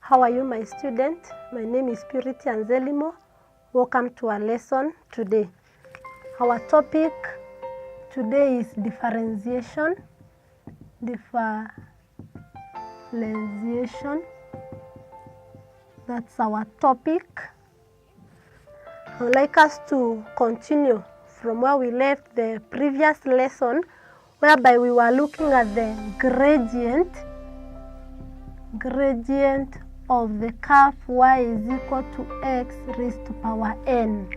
How are you, my student? My name is Purity Anzelimo. Welcome to our lesson today. Our topic today is differentiation. Differentiation. That's our topic. I would like us to continue from where we left the previous lesson, whereby we were looking at the gradient of the curve y is equal to x raised to power n,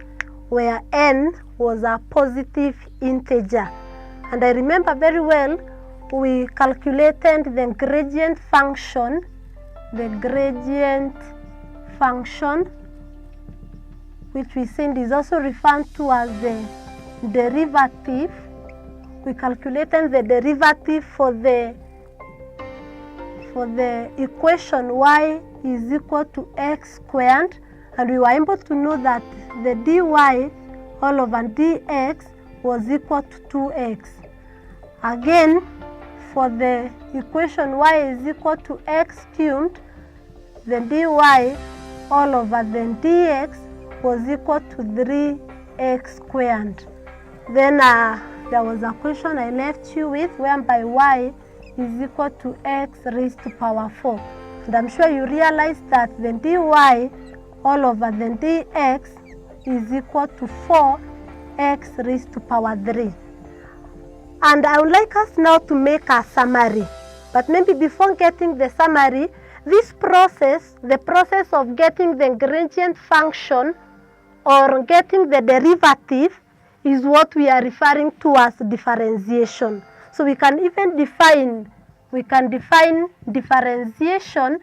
where n was a positive integer. And I remember very well, we calculated the gradient function, which we said is also referred to as the derivative. We calculated the derivative for the equation y is equal to x squared, and we were able to know that the dy all over dx was equal to 2x. Again, for the equation y is equal to x cubed, the dy all over the dx was equal to 3x squared. Then there was a question I left you with, whereby y is equal to x raised to power 4. And I'm sure you realize that the dy all over the dx is equal to 4x raised to power 3. And I would like us now to make a summary. But maybe before getting the summary, this process, the process of getting the gradient function or getting the derivative, is what we are referring to as differentiation. So we can even define differentiation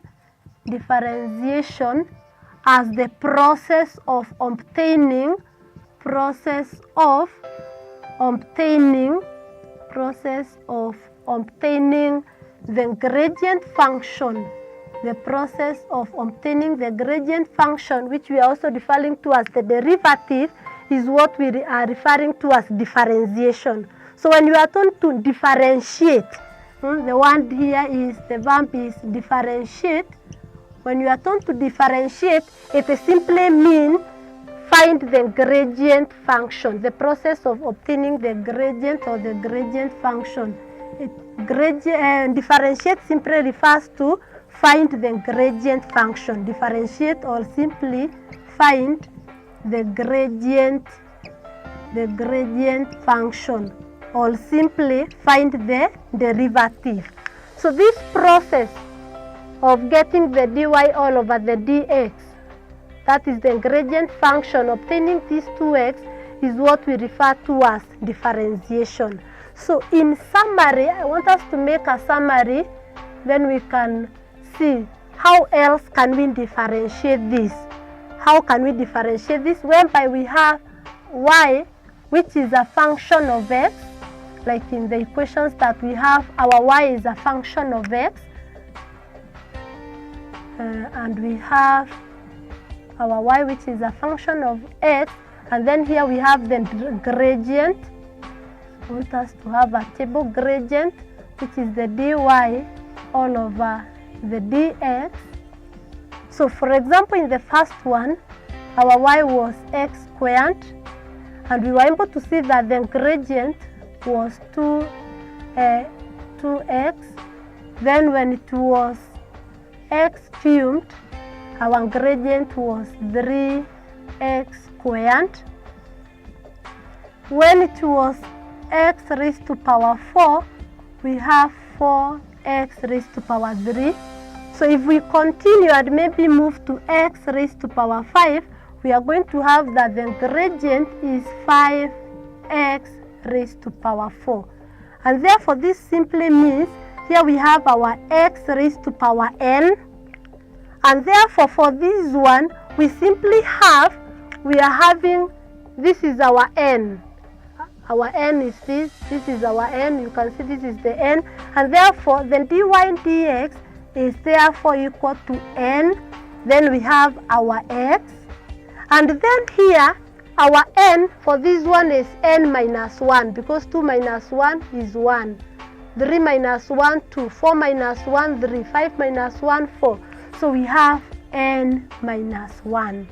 as the process of obtaining the gradient function. The process of obtaining the gradient function, which we are also referring to as the derivative, is what we are referring to as differentiation. So when you are told to differentiate, the word here is, the verb is differentiate. When you are told to differentiate, it simply means find the gradient function, the process of obtaining the gradient or the gradient function. Differentiate simply refers to find the gradient function. Differentiate or simply find the gradient function, or simply find the derivative. So this process of getting the dy all over the dx, that is the gradient function, obtaining these 2x, is what we refer to as differentiation. So in summary, I want us to make a summary, then we can see how else can we differentiate this. How can we differentiate this? Whereby we have y, which is a function of x, like in the equations that we have, our y is a function of x, and we have our y, which is a function of x, and then here we have the gradient. I want us to have a table gradient, which is the dy all over the dx. So for example, in the first one, our y was x squared, and we were able to see that the gradient was 2x. Then when it was x cubed, our gradient was 3x squared. When it was x raised to power 4, we have 4x raised to power 3. So if we continue and maybe move to x raised to power 5, we are going to have that the gradient is 5x raised to power 4. And therefore this simply means here we have our x raised to power n, and therefore for this one we simply have, we are having, this is our n. Our n is this is our n, you can see this is the n, and therefore the dy dx is therefore equal to n. Then we have our x, and then here our n for this one is n minus 1, because 2 minus 1 is 1. 3 minus 1, 2, 4 minus 1, 3, 5 minus 1, 4. So we have n minus 1.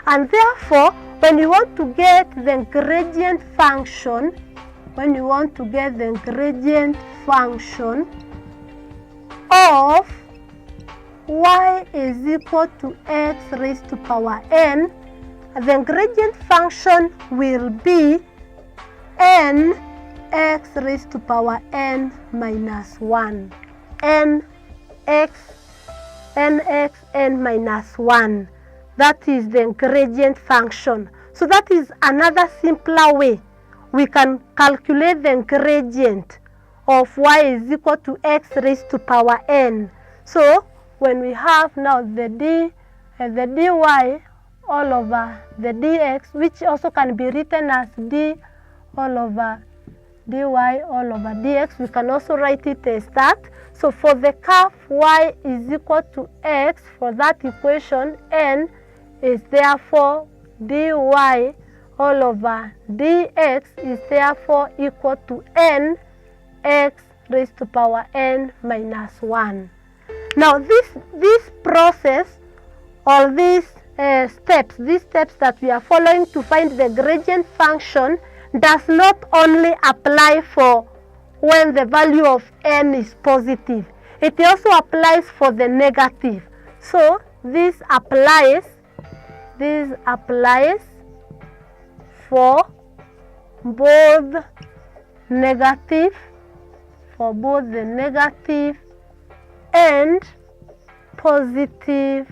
And therefore, when you want to get the gradient function, of y is equal to x raised to power n, the gradient function will be n x raised to power n minus 1. nx n minus 1. That is the gradient function. So that is another simpler way we can calculate the gradient of y is equal to x raised to power n. So when we have now the dy all over the dx, which also can be written as d all over dy all over dx, we can also write it as that. So for the curve y is equal to x, for that equation, n is therefore dy all over dx is therefore equal to n x raised to power n minus 1. Now this process, or these steps that we are following to find the gradient function does not only apply for when the value of n is positive. It also applies for the negative. So this applies for both the negative and positive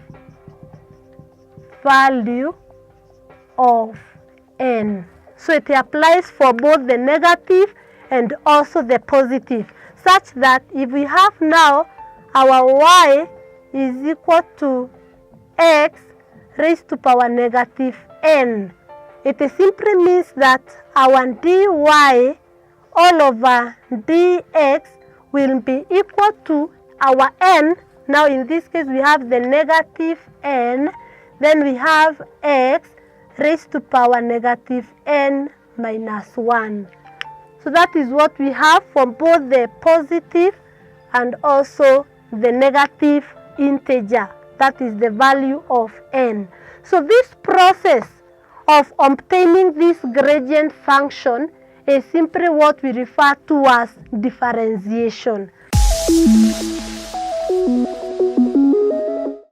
value of n. So it applies for both the negative and also the positive, such that if we have now our y is equal to x raised to power negative n, it simply means that our dy all over dx will be equal to our n. Now in this case we have the negative n, then we have x raised to power negative n minus 1. So that is what we have for both the positive and also the negative integer, that is the value of n. So this process of obtaining this gradient function is simply what we refer to as differentiation.